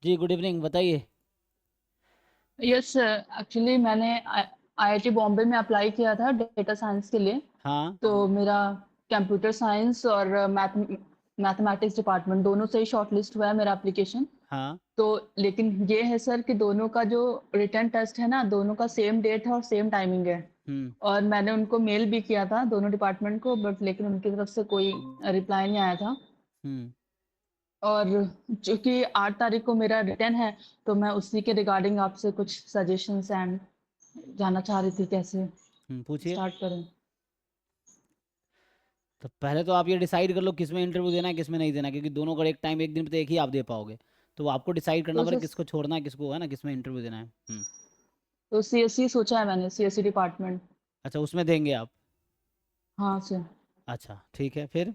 जी, good evening, बताइए। Yes sir, actually मैंने IIT Bombay में अप्लाई किया था डेटा साइंस के लिए। हाँ, तो मेरा कंप्यूटर साइंस और मैथमेटिक्स डिपार्टमेंट दोनों से ही शॉर्टलिस्ट हुआ है मेरा एप्लीकेशन। हाँ। तो लेकिन ये है सर कि दोनों का जो रिटर्न टेस्ट है ना, दोनों का सेम डेट है और सेम टाइमिंग है। हुँ, और मैंने उनको मेल भी किया था दोनों डिपार्टमेंट को, बट लेकिन उनकी तरफ से कोई रिप्लाई नहीं आया था। हुँ। और चूंकि 8 तारीख को मेरा रिटर्न है, तो मैं उसी के रिगार्डिंग आपसे कुछ सजेशंस एंड जानना चाह रही थी कैसे पूछिए। स्टार्ट करें। तो पहले तो आप ये डिसाइड कर लो किसमें इंटरव्यू देना है, किसमें नहीं देना है, क्योंकि दोनों का एक टाइम एक दिन पे तो एक ही आप दे पाओगे। तो आपको डिसाइड करना तो पड़ेगा सर, किसको छोड़ना है, किसको है ना, किसमें इंटरव्यू देना है। तो सीएससी सोचा है मैंने, सीएससी डिपार्टमेंट। अच्छा, उसमें देंगे आप। हाँ सर। अच्छा, ठीक है फिर।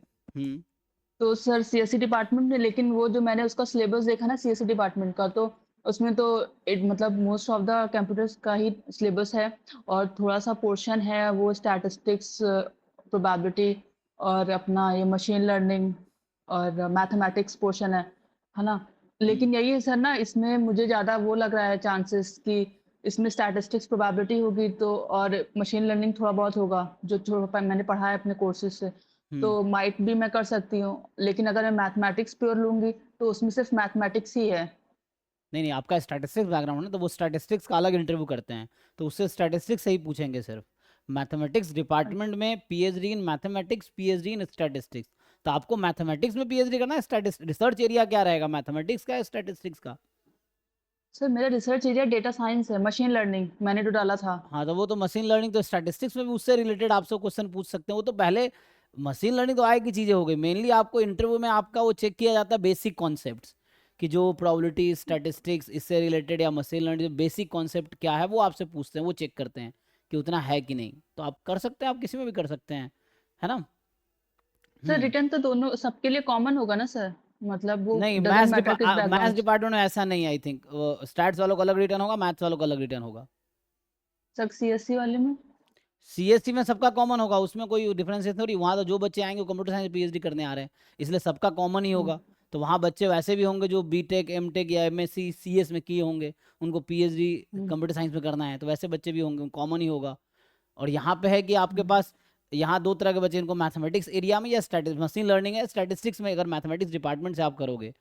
तो सर सीएससी डिपार्टमेंट में, लेकिन वो जो मैंने उसका सिलेबस देखा ना सीएससी डिपार्टमेंट का, तो उसमें तो मतलब मोस्ट ऑफ द कंप्यूटर्स का ही सिलेबस है। और थोड़ा सा पोर्शन है वो स्टैटिस्टिक्स, प्रोबेबिलिटी, और अपना ये मशीन लर्निंग और मैथमेटिक्स पोर्शन है ना। हुँ। लेकिन यही है सर ना, इसमें मुझे ज़्यादा वो लग रहा है चांसेस कि इसमें स्टैटिस्टिक्स प्रोबेबिलिटी होगी, तो और मशीन लर्निंग थोड़ा बहुत होगा जो थोड़ा मैंने पढ़ा है अपने कोर्सेज से। तो हुँ। माइट भी मैं कर सकती हूँ, लेकिन अगर मैं मैथमेटिक्स प्योर लूंगी तो उसमें सिर्फ मैथमेटिक्स ही है। नहीं, नहीं, आपका स्टैटिस्टिक्स बैकग्राउंड है ना, तो वो स्टैटिस्टिक्स का अलग इंटरव्यू करते हैं। तो उससे स्टैटिस्टिक्स से ही पूछेंगे सिर्फ। मैथमेटिक्स डिपार्टमेंट में PhD in mathematics, PhD in statistics. तो आपको मैथमेटिक्स में पीएचडी करना है, स्टैटिस्ट रिसर्च एरिया क्या रहेगा, मैथमेटिक्स का या स्टैटिस्टिक्स का? सर मेरा रिसर्च एरिया डेटा साइंस है, मशीन लर्निंग मैंने जो डाला था। हाँ, तो वो तो मशीन लर्निंग, तो स्टैटिस्टिक्स में भी उससे रिलेटेड आपसे क्वेश्चन पूछ सकते हैं। वो तो पहले मशीन लर्निंग तो आए की चीज़ें हो गई। मेनली आपको इंटरव्यू में आपका वो चेक किया जाता है बेसिक कॉन्सेप्ट्स, कि जो प्रोबेबिलिटी, स्टैटिस्टिक्स इससे रिलेटेड या मशीन लर्निंग बेसिक कॉन्सेप्ट क्या है वो आपसे पूछते हैं, वो चेक करते हैं कि उतना है कि नहीं। तो आप कर सकते हैं, आप किसी में भी कर सकते हैं, है ना। सर हम्म। रिटर्न तो दोनों सबके लिए कॉमन होगा ना सर, मतलब वो नहीं, डजेंट मैटर किस मैथ्स बैकग्राउंड। डिपार्टमेंट में ऐसा नहीं, आई थिंक स्टैट्स वालों को अलग रिटर्न होगा, मैथ्स वालों को अलग रिटर्न होगा। सर सीएससी वाले में। सीएससी में सबका कॉमन होगा, उसमें कोई डिफरेंशिएशन थोड़ी। वहाँ तो जो बच्चे आएंगे वो कंप्यूटर साइंस पीएचडी करने आ रहे हैं, इसलिए सबका कॉमन ही हम्म, होगा। तो वहाँ बच्चे वैसे भी होंगे जो बीटेक, एमटेक या एमएससी सीएस में किए होंगे, उनको पीएचडी हम्म, कंप्यूटर साइंस में करना है, तो वैसे बच्चे भी होंगे, कॉमन ही होगा। और यहाँ पे है कि आपके हम्म। पास यहाँ दो तरह के बच्चे, इनको मैथमेटिक्स एरिया में या स्टैटिस मशीन लर्निंग है स्टैटिस्टिक्स में, अगर मैथमेटिक्स डिपार्टमेंट से आप करोगे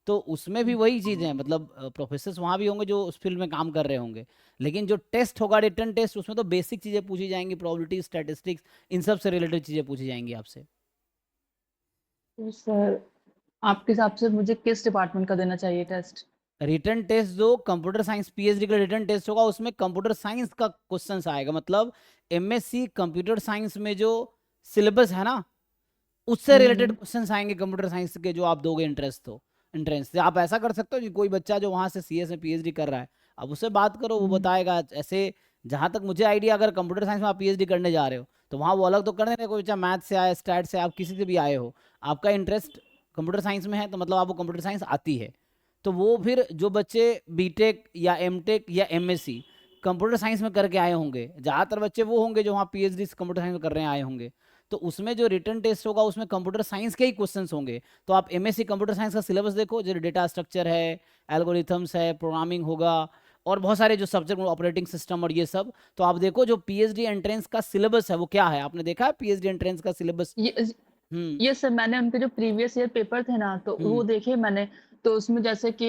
तो उसमें भी वही चीज़ें हैं, मतलब प्रोफेसर्स वहाँ भी होंगे जो उस फील्ड में काम कर रहे होंगे। लेकिन जो टेस्ट होगा, रिटर्न टेस्ट, उसमें तो बेसिक चीज़ें पूछी जाएंगी, प्रोबेबिलिटी, स्टैटिस्टिक्स, इन सब से रिलेटेड चीज़ें पूछी जाएंगी आपसे। तो सर आपके हिसाब से मुझे किस डिपार्टमेंट का देना चाहिए टेस्ट। रिटर्न टेस्ट जो कंप्यूटर साइंस पीएचडी का रिटर्न टेस्ट होगा, उसमें कंप्यूटर साइंस का क्वेश्चन आएगा, मतलब एमएससी कंप्यूटर साइंस में जो सिलेबस है ना, उससे रिलेटेड हम्म, क्वेश्चंस आएंगे कंप्यूटर साइंस के, जो आप दोगे इंटरेस्ट तो इंट्रेंस से। आप ऐसा कर सकते हो कि कोई बच्चा जो वहां से सीएस में पीएचडी कर रहा है, आप उससे बात करो, वो हम्म, बताएगा। ऐसे जहां तक मुझे आइडिया, अगर कंप्यूटर साइंस में आप पीएचडी करने जा रहे हो तो वहाँ वो अलग तो कर देंगे। कोई बच्चा मैथ से आया, स्टैट से, आप किसी से भी आए हो, आपका इंटरेस्ट कंप्यूटर साइंस में है, तो मतलब आपको कंप्यूटर साइंस आती है। तो वो फिर जो बच्चे बीटेक या एमटेक या एमएससी कंप्यूटर साइंस में करके आए होंगे, ज़्यादातर बच्चे वो होंगे जो वहाँ पीएचडी कंप्यूटर साइंस में कर रहे हैं आए होंगे। तो उसमें जो रिटर्न टेस्ट होगा उसमें कंप्यूटर साइंस के ही क्वेश्चंस होंगे। तो आप एमएससी कंप्यूटर साइंस का सिलेबस देखो, जो डेटा स्ट्रक्चर है, एल्गोरिथम्स है, प्रोग्रामिंग होगा, और बहुत सारे जो सब्जेक्ट, ऑपरेटिंग सिस्टम और ये सब। तो आप देखो जो पीएचडी एंट्रेंस का सिलेबस है वो क्या है, आपने देखा है पीएचडी एंट्रेंस का सिलेबस? ये हम्म। ये सर मैंने उनके जो प्रीवियस ईयर पेपर थे ना, तो वो हम्म। देखे मैंने। तो उसमें जैसे कि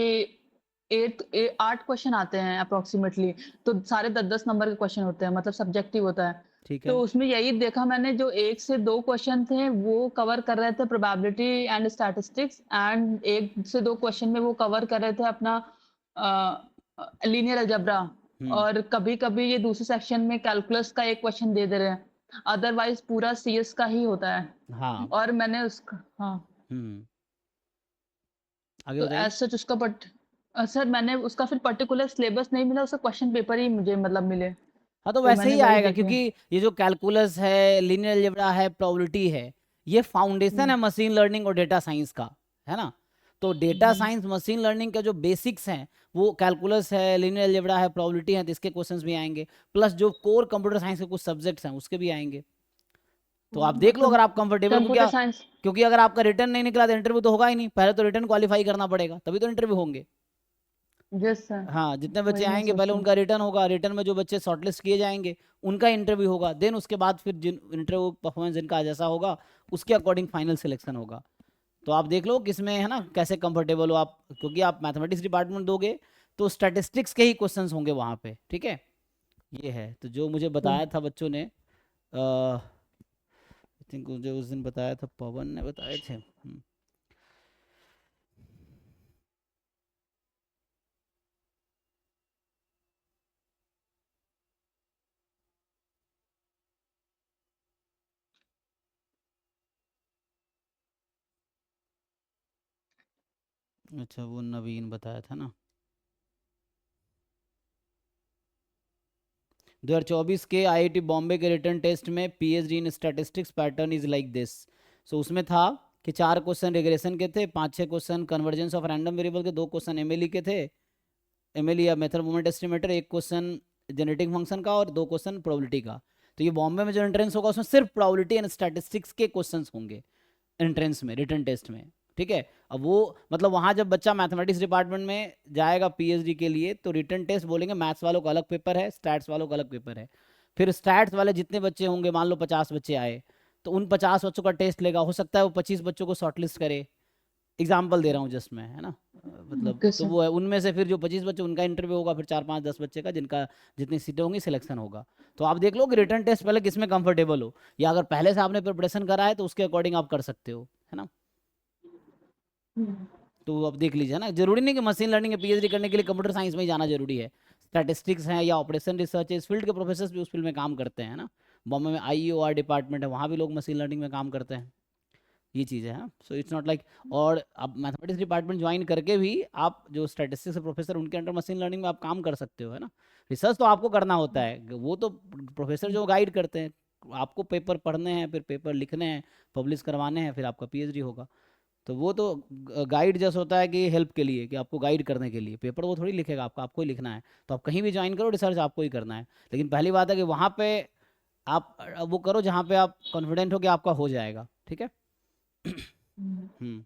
8 क्वेश्चन आते हैं अप्रोक्सीमेटली। तो सारे 10-10 नंबर के क्वेश्चन होते हैं, मतलब सब्जेक्टिव होता है। ठीक तो है। उसमें यही देखा मैंने, जो 1 से 2 क्वेश्चन थे वो कवर कर रहे थे प्रोबेबिलिटी एंड स्टैटिस्टिक्स, एंड 1 से 2 क्वेश्चन में वो कवर कर रहे थे अपना लीनियर अलजेब्रा। हम्म। और कभी कभी ये दूसरे सेक्शन में कैलकुलस का एक क्वेश्चन दे दे रहे हैं, अदरवाइज पूरा सीएस का ही होता है। हाँ। और मैंने उसका, हाँ। हम्म। आगे तो बताइए। एज सच उसका सर मैंने उसका फिर पर्टिकुलर सिलेबस नहीं मिला, उसका क्वेश्चन पेपर ही मुझे मतलब मिले। हाँ, तो तो वैसे मैंने ही वही आएगा, देखे। क्योंकि ये जो कैलकुलस है, लीनियर अलजेब्रा है, प्रोबेबिलिटी है, ये फाउंडेशन हम्म, है मशीन लर्निंग और डेटा साइंस का, है ना। तो डेटा हम्म, साइंस, मशीन लर्निंग का जो बेसिक्स हैं, वो कैलकुलस है, लीनियर अलजेब्रा है, प्रोबेबिलिटी है, तो इसके क्वेश्चंस भी आएंगे। प्लस जो कोर कंप्यूटर साइंस के कुछ सब्जेक्ट्स हैं उसके भी आएंगे। तो आप देख लो मतलब अगर आप कंफर्टेबल को कंप्यूटर क्या। साइंस। क्योंकि अगर आपका रिटर्न नहीं निकला तो इंटरव्यू तो होगा ही नहीं, पहले तो रिटर्न क्वालिफाई करना पड़ेगा, तभी तो इंटरव्यू होंगे। यस सर, हाँ, जितने बच्चे वही मैं आएंगे पहले सोचती हूँ। उनका रिटर्न होगा, रिटर्न में जो बच्चे शॉर्टलिस्ट किए जाएंगे उनका इंटरव्यू होगा, देन उसके बाद फिर जिन इंटरव्यू परफॉर्मेंस जिनका जैसा होगा उसके अकॉर्डिंग फाइनल सिलेक्शन होगा। तो आप देख लो किसमें है ना कैसे कंफर्टेबल हो आप, क्योंकि आप मैथमेटिक्स डिपार्टमेंट दोगे तो स्टैटिस्टिक्स के ही क्वेश्चंस होंगे वहाँ पे, ठीक है। ये है तो जो मुझे बताया था बच्चों ने, आई थिंक जो उस दिन बताया था पवन ने बताए थे। अच्छा वो नवीन बताया था ना। 2024 के आईआईटी बॉम्बे के रिटर्न टेस्ट में PhD in statistics pattern is like this. So उसमें था कि 4 क्वेश्चन रिग्रेशन के थे, 5-6 question convergence of random variable के, 2 क्वेश्चन एमएलई के थे, एमएलई या method moment estimator, 1 question genetic function का और 2 क्वेश्चन प्रोबेबिलिटी का। तो ये बॉम्बे में जो एंट्रेंस होगा उसमें सिर्फ प्रोबेबिलिटी एंड स्टैटिस्टिक्स के क्वेश्चन होंगे एंट्रेंस में, रिटर्न टेस्ट में, ठीक है। अब वो मतलब वहाँ जब बच्चा मैथमेटिक्स डिपार्टमेंट में जाएगा पीएचडी के लिए तो रिटर्न टेस्ट बोलेंगे मैथ्स वालों का अलग पेपर है, स्टैट्स वालों का अलग पेपर है। फिर स्टैट्स वाले जितने बच्चे होंगे, मान लो 50 बच्चे आए तो उन 50 बच्चों का टेस्ट लेगा, हो सकता है वो 25 बच्चों को शॉर्टलिस्ट करे, एग्जाम्पल दे रहा हूँ जस्ट मैं, है ना। मतलब ओके तो सर। वो है उनमें से फिर जो 25 बच्चे उनका इंटरव्यू होगा, फिर 4-5-10 बच्चे का जिनका जितनी सीटें होंगी सिलेक्शन होगा। तो आप देख लो कि रिटर्न टेस्ट पहले किस में कंफर्टेबल हो, या अगर पहले से आपने प्रिपरेशन करा है तो उसके अकॉर्डिंग आप कर सकते हो, है ना। तो अब देख लीजिए ना, जरूरी नहीं कि मशीन लर्निंग या पीएचडी करने के लिए कंप्यूटर साइंस में ही जाना जरूरी है। स्टैटिस्टिक्स है या ऑपरेशन रिसर्च है, इस फील्ड के प्रोफेसर भी उस फील्ड में काम करते हैं ना। बॉम्बे में आईईओआर डिपार्टमेंट है, वहाँ भी लोग मशीन लर्निंग में काम करते हैं। ये चीज़ है, सो इट्स नॉट लाइक। और आप मैथमेटिक्स डिपार्टमेंट ज्वाइन करके भी आप जो स्टैटिस्टिक्स के प्रोफेसर उनके अंडर मशीन लर्निंग में आप काम कर सकते हो, है ना। रिसर्च तो आपको करना होता है, वो तो प्रोफेसर जो गाइड करते हैं, आपको पेपर पढ़ने हैं, फिर पेपर लिखने हैं, पब्लिश करवाने हैं, फिर आपका पीएचडी होगा। तो वो तो गाइड जैसा होता है कि हेल्प के लिए, कि आपको गाइड करने के लिए, पेपर वो थोड़ी लिखेगा, आपको ही लिखना है। तो आप कहीं भी ज्वाइन करो, रिसर्च आपको ही करना है। लेकिन पहली बात है कि वहाँ पे आप वो करो जहाँ पे आप कॉन्फिडेंट हो कि आपका हो जाएगा, ठीक है। हम्म।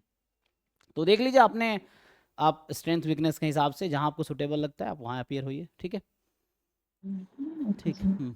तो देख लीजिए अपने, आप स्ट्रेंथ वीकनेस के हिसाब से जहाँ आपको सुटेबल लगता है आप वहाँ अपियर होइए, ठीक है। ओके ठीक। सर।